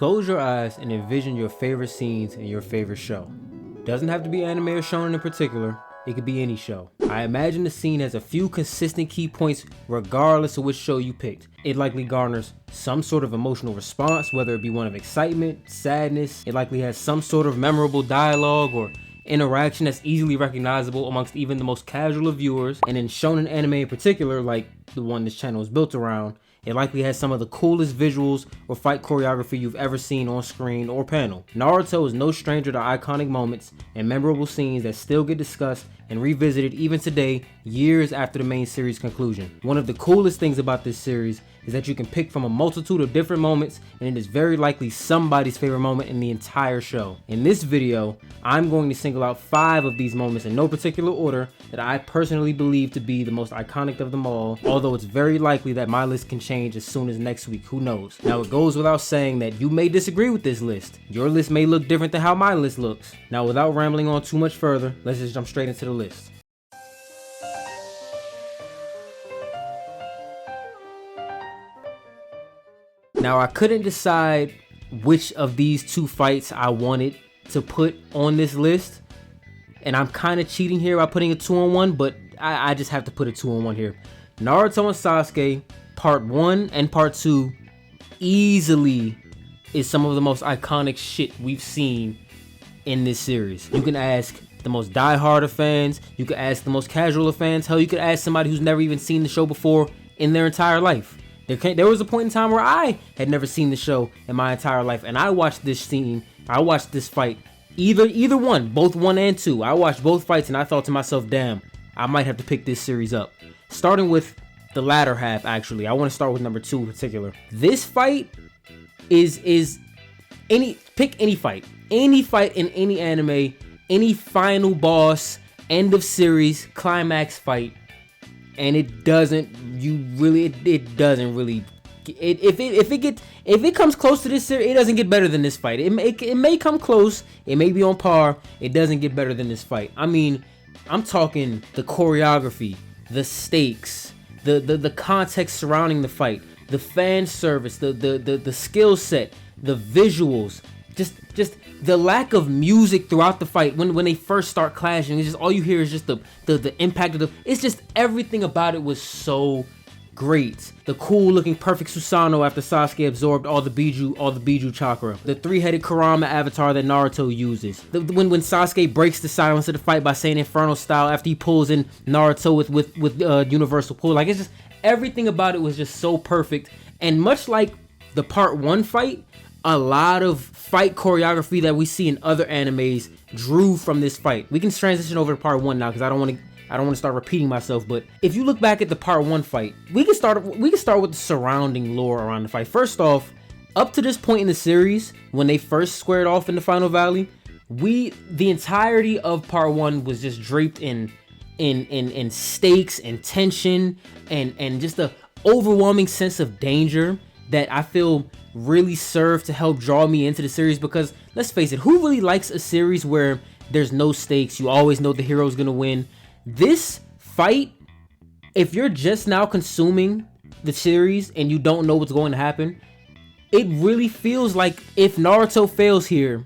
Close your eyes and envision your favorite scenes in your favorite show. Doesn't have to be anime or shonen in particular, it could be any show. I imagine the scene has a few consistent key points regardless of which show you picked. It likely garners some sort of emotional response, whether it be one of excitement, sadness. It likely has some sort of memorable dialogue or interaction that's easily recognizable amongst even the most casual of viewers. And in shonen anime in particular, like the one this channel is built around, it likely has some of the coolest visuals or fight choreography you've ever seen on screen or panel. Naruto is no stranger to iconic moments and memorable scenes that still get discussed and revisited even today, years after the main series conclusion. One of the coolest things about this series is that you can pick from a multitude of different moments, and it is very likely somebody's favorite moment in the entire show. In this video, I'm going to single out 5 of these moments in no particular order that I personally believe to be the most iconic of them all, although it's very likely that my list can change as soon as next week, who knows. Now it goes without saying that you may disagree with this list. Your list may look different than how my list looks. Now without rambling on too much further, let's just jump straight into the list. Now I couldn't decide which of these 2 fights I wanted to put on this list, and I'm kind of cheating here by putting a 2-on-1, but I just have to put a 2-on-1 here. Naruto and Sasuke part 1 and part 2 easily is some of the most iconic shit we've seen in this series. You can ask the most diehard of fans, you could ask the most casual of fans, hell, you could ask somebody who's never even seen the show before in their entire life. There was a point in time where I had never seen the show in my entire life, and I watched this scene, I watched this fight, either one, both 1 and 2. I watched both fights and I thought to myself, damn, I might have to pick this series up. Starting with the latter half, actually, I want to start with number 2 in particular. This fight is pick any fight in any anime, any final boss, end of series, climax fight, and if it comes close to this series, it doesn't get better than this fight. It may come close, it may be on par, it doesn't get better than this fight. I mean, I'm talking the choreography, the stakes, the context surrounding the fight, the fan service, the skill set, the visuals, just the lack of music throughout the fight. When they first start clashing, it's just all you hear is just the impact of it's just everything about it was so great. The cool looking perfect Susanoo after Sasuke absorbed all the Biju chakra. The 3-headed Kurama avatar that Naruto uses. When Sasuke breaks the silence of the fight by saying Inferno style after he pulls in Naruto with universal pull. Like, it's just everything about it was just so perfect. And much like the part 1 fight, a lot of fight choreography that we see in other animes drew from this fight. We can transition over to part 1 now because I don't want to start repeating myself, but if you look back at the part 1 fight, we can start with the surrounding lore around the fight. First off, up to this point in the series, when they first squared off in the Final Valley, the entirety of part 1 was just draped in stakes and tension and just a overwhelming sense of danger that I feel really served to help draw me into the series. Because let's face it, who really likes a series where there's no stakes, you always know the hero's gonna win? This fight, if you're just now consuming the series and you don't know what's going to happen, it really feels like if Naruto fails here,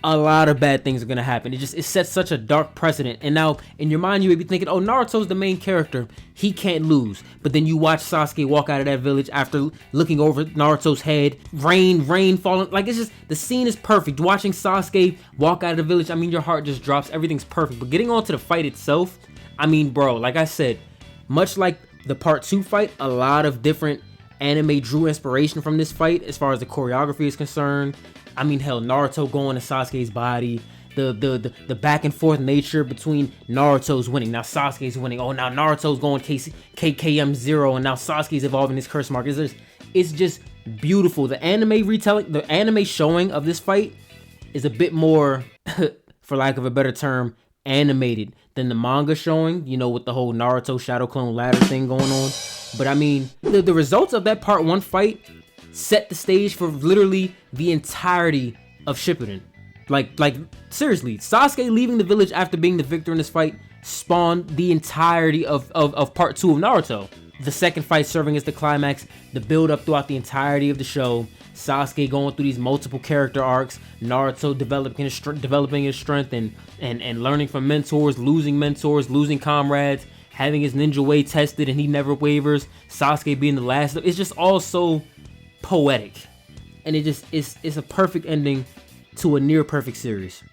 a lot of bad things are going to happen. It sets such a dark precedent. And now in your mind, you may be thinking, oh, Naruto's the main character, he can't lose. But then you watch Sasuke walk out of that village after looking over Naruto's head, rain falling. Like, it's just, the scene is perfect. Watching Sasuke walk out of the village, I mean, your heart just drops. Everything's perfect. But getting on to the fight itself, I mean, bro, like I said, much like the part 2 fight, a lot of different anime drew inspiration from this fight as far as the choreography is concerned. I mean, hell, Naruto going to Sasuke's body, the back and forth nature between Naruto's winning, now Sasuke's winning, oh, now Naruto's going KKM0, and now Sasuke's evolving his curse mark. It's just beautiful. The anime retelling, the anime showing of this fight is a bit more, for lack of a better term, animated than the manga showing, you know, with the whole Naruto Shadow Clone ladder thing going on. But I mean, the results of that part 1 fight set the stage for literally the entirety of Shippuden. Like seriously, Sasuke leaving the village after being the victor in this fight spawned the entirety of part 2 of Naruto. The second fight serving as the climax, the build up throughout the entirety of the show, Sasuke going through these multiple character arcs, Naruto developing his strength and learning from mentors, losing comrades, having his ninja way tested and he never wavers, Sasuke being the last. It's just all so poetic, and it's a perfect ending to a near perfect series.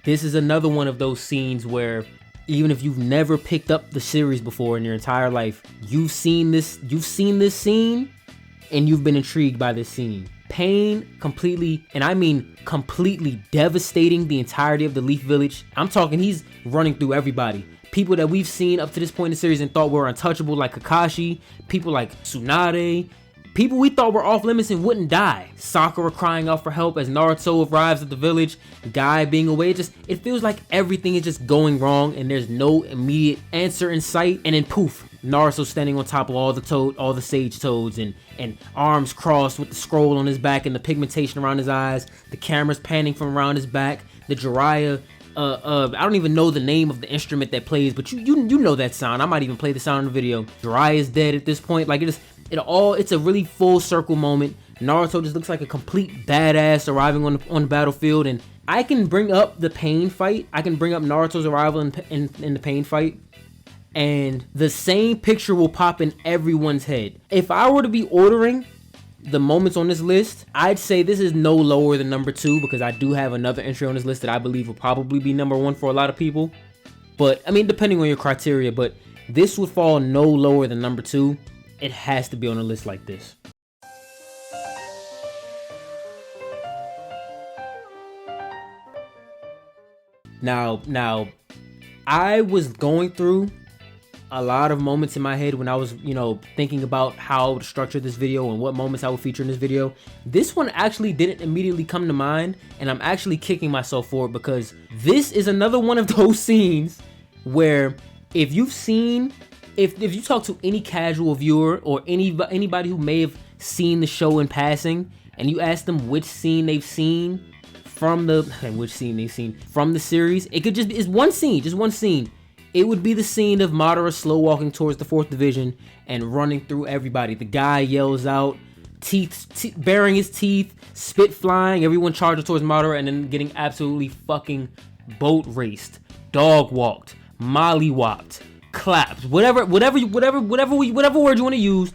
This is another one of those scenes where even if you've never picked up the series before in your entire life, you've seen this scene and you've been intrigued by this scene. Pain completely, and I mean completely devastating the entirety of the Leaf Village. I'm talking he's running through everybody. People that we've seen up to this point in the series and thought were untouchable, like Kakashi, people like Tsunade, people we thought were off limits and wouldn't die. Sakura crying out for help as Naruto arrives at the village, Guy being away. It feels like everything is just going wrong and there's no immediate answer in sight. And then poof, Naruto standing on top of all the sage toads and arms crossed with the scroll on his back and the pigmentation around his eyes. The camera's panning from around his back. The Jiraiya, I don't even know the name of the instrument that plays, but you know that sound. I might even play the sound in the video. Jiraiya is dead at this point. Like it's a really full circle moment. Naruto just looks like a complete badass arriving on the battlefield, and I can bring up the pain fight. I can bring up Naruto's arrival in the pain fight, and the same picture will pop in everyone's head. If I were to be ordering the moments on this list, I'd say this is no lower than number 2, because I do have another entry on this list that I believe will probably be number 1 for a lot of people. But I mean, depending on your criteria, but this would fall no lower than number 2. It has to be on a list like this. Now, I was going through a lot of moments in my head when I was, thinking about how I would structure this video and what moments I would feature in this video. This one actually didn't immediately come to mind, and I'm actually kicking myself for it, because this is another one of those scenes where if you talk to any casual viewer or anybody who may have seen the show in passing, and you ask them which scene they've seen from the series, it could just be one scene. It would be the scene of Madara slow walking towards the 4th division and running through everybody. The guy yells out, teeth baring his teeth, spit flying, everyone charges towards Madara, and then getting absolutely fucking boat raced, dog walked, mollywopped, clapped, whatever word you want to use.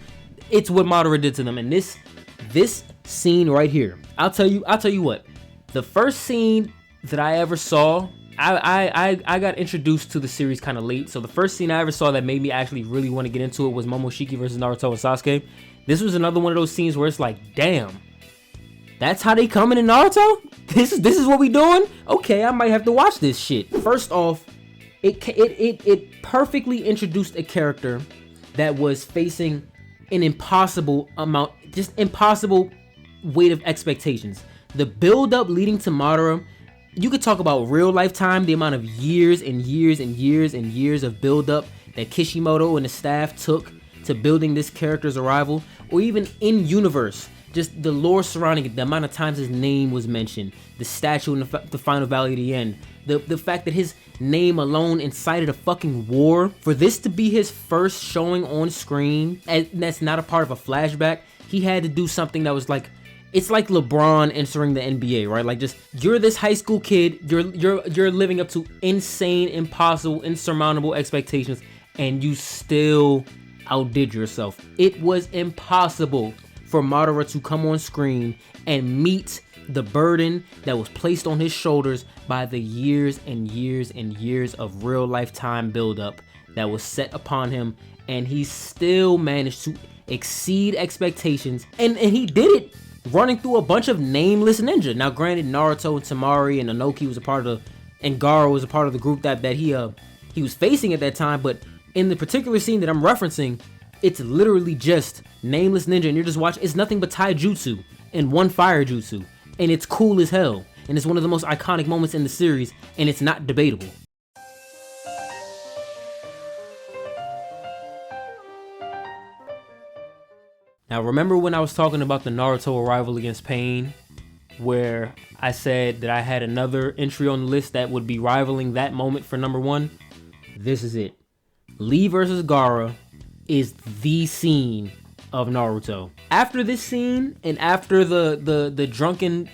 It's what Madara did to them. And this scene right here, I'll tell you what. The first scene that I ever saw, I got introduced to the series kind of late, so the first scene I ever saw that made me actually really want to get into it was Momoshiki versus Naruto and Sasuke. This was another one of those scenes where it's like, damn, that's how they coming in Naruto? This is what we doing? Okay, I might have to watch this shit. First off, it perfectly introduced a character that was facing an impossible weight of expectations. The build up leading to Madara, you could talk about real lifetime, the amount of years and years and years and years of build up that Kishimoto and the staff took to building this character's arrival, or even in universe, just the lore surrounding it, the amount of times his name was mentioned, the statue in the final valley at the end, the fact that his name alone incited a fucking war. For this to be his first showing on screen, and that's not a part of a flashback, he had to do something that was like, it's like LeBron entering the NBA, right? Like, just, you're this high school kid, you're living up to insane, impossible, insurmountable expectations, and you still outdid yourself. It was impossible for Madara to come on screen and meet the burden that was placed on his shoulders by the years and years and years of real lifetime buildup that was set upon him, and he still managed to exceed expectations, and he did it running through a bunch of nameless ninja. Now, granted, Naruto and Tamari and Inoki was a part of and Gaara was a part of the group that he was facing at that time, but in the particular scene that I'm referencing, it's literally just nameless ninja, and you're just watching. It's nothing but taijutsu and one fire jutsu, and it's cool as hell, and it's one of the most iconic moments in the series, and it's not debatable. Now, remember when I was talking about the Naruto arrival against Pain, where I said that I had another entry on the list that would be rivaling that moment for number 1? This is it. Lee versus Gaara is the scene of Naruto. After this scene and after the drunken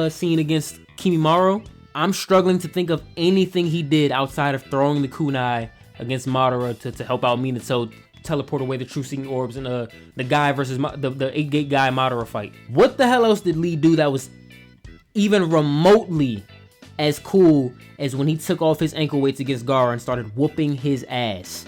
scene against Kimimaro, I'm struggling to think of anything he did outside of throwing the kunai against Madara to help out Minato teleport away the true seeing orbs in the guy versus the 8-gate guy Madara fight. What the hell else did Lee do that was even remotely as cool as when he took off his ankle weights against Gaara and started whooping his ass?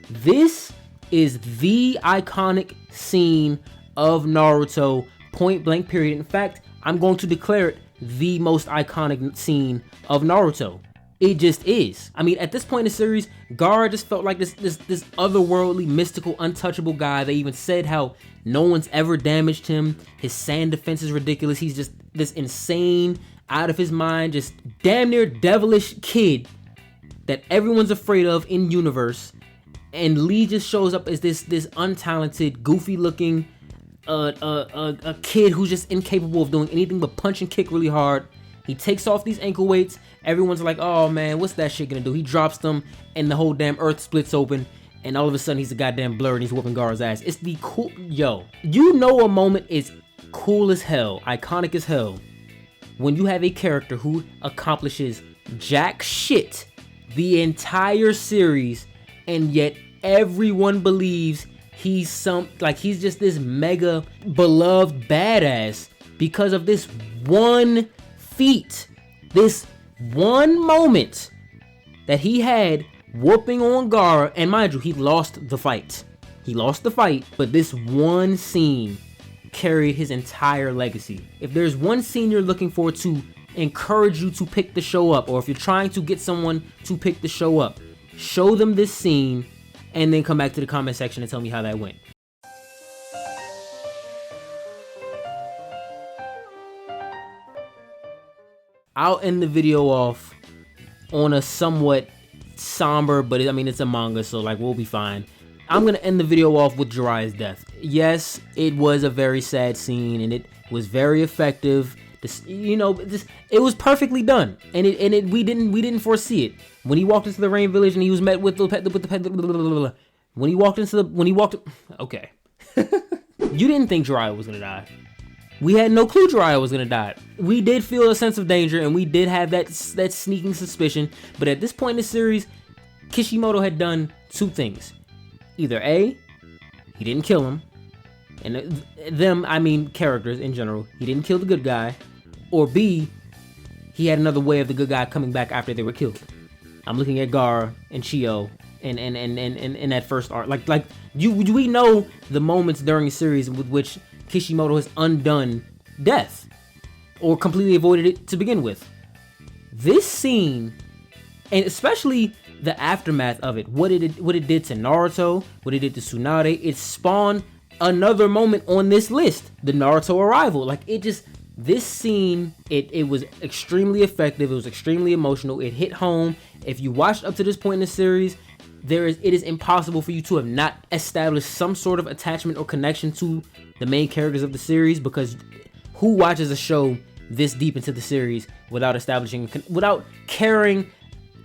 This is the iconic scene of Naruto, point blank period. In fact, I'm going to declare it the most iconic scene of Naruto. It just is. I mean, at this point in the series, Gaara just felt like this otherworldly, mystical, untouchable guy. They even said how no one's ever damaged him. His sand defense is ridiculous. He's just this insane, out of his mind, just damn near devilish kid that everyone's afraid of in universe. And Lee just shows up as this untalented, goofy-looking a kid who's just incapable of doing anything but punch and kick really hard. He takes off these ankle weights. Everyone's like, oh man, what's that shit gonna do? He drops them and the whole damn earth splits open. And all of a sudden he's a goddamn blur and he's whooping Gaara's ass. It's the cool, yo. You know a moment is cool as hell, iconic as hell, when you have a character who accomplishes jack shit the entire series, and yet everyone believes he's he's just this mega beloved badass because of this one feat, this one moment that he had whooping on Gaara. And mind you, he lost the fight. But this one scene carried his entire legacy. If there's one scene you're looking for to encourage you to pick the show up, or if you're trying to get someone to pick the show up, show them this scene and then come back to the comment section and tell me how that went. I'll end the video off on a somewhat somber, but I mean, it's a manga, so like we'll be fine. I'm gonna end the video off with Jiraiya's death. Yes, it was a very sad scene, and it was very effective. It was perfectly done, and we didn't foresee it. When he walked into the Rain Village and he was met with okay. You didn't think Jiraiya was gonna die. We had no clue Jiraiya was gonna die. We did feel a sense of danger, and we did have that sneaking suspicion. But at this point in the series, Kishimoto had done two things. Either A, he didn't kill him, and I mean characters in general, he didn't kill the good guy, or B, he had another way of the good guy coming back after they were killed. I'm looking at Gaara and Chio and that first arc. We know the moments during the series with which Kishimoto has undone death or completely avoided it to begin with. This scene, and especially the aftermath of it, what it did to Naruto, what it did to Tsunade, it spawned another moment on this list, the Naruto arrival. This scene, it was extremely effective. It was extremely emotional. It hit home. If you watched up to this point in the series, it is impossible for you to have not established some sort of attachment or connection to the main characters of the series, because who watches a show this deep into the series without caring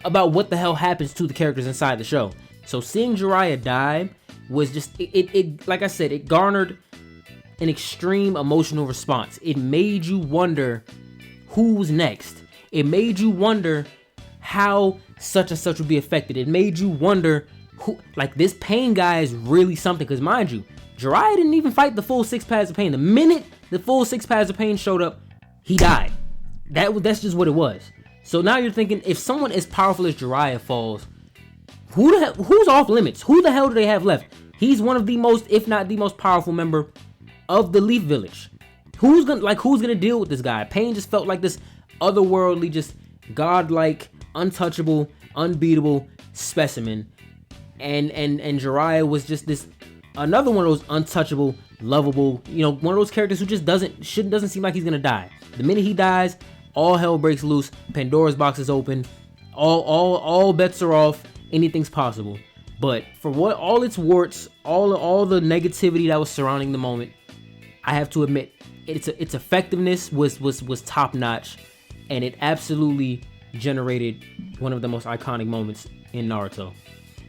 about what the hell happens to the characters inside the show? So seeing Jiraiya die was just, like I said, it garnered an extreme emotional response. It made you wonder who's next. It made you wonder how such and such would be affected. It made you wonder who, this pain guy is really something, because mind you, Jiraiya didn't even fight the full 6 paths of pain. The minute the full 6 paths of pain showed up, he died. That's just what it was. So now you're thinking, if someone as powerful as Jiraiya falls, who's off limits? Who the hell do they have left? He's one of the most, if not the most powerful member of the Leaf Village. Who's gonna deal with this guy? Pain just felt like this otherworldly, just godlike, untouchable, unbeatable specimen, and Jiraiya was just this another one of those untouchable, lovable, one of those characters who just doesn't seem like he's gonna die. The minute he dies, all hell breaks loose. Pandora's box is open. All bets are off. Anything's possible. But for what all its warts, all the negativity that was surrounding the moment, I have to admit, its effectiveness was top notch, and it absolutely generated one of the most iconic moments in Naruto.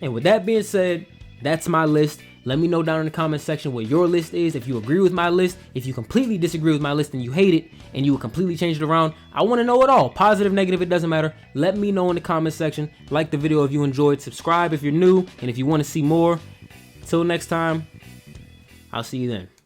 And with that being said, that's my list. Let me know down in the comment section what your list is. If you agree with my list, if you completely disagree with my list and you hate it and you would completely change it around, I want to know it all. Positive, negative, it doesn't matter. Let me know in the comment section. Like the video if you enjoyed. Subscribe if you're new and if you want to see more. Until next time, I'll see you then.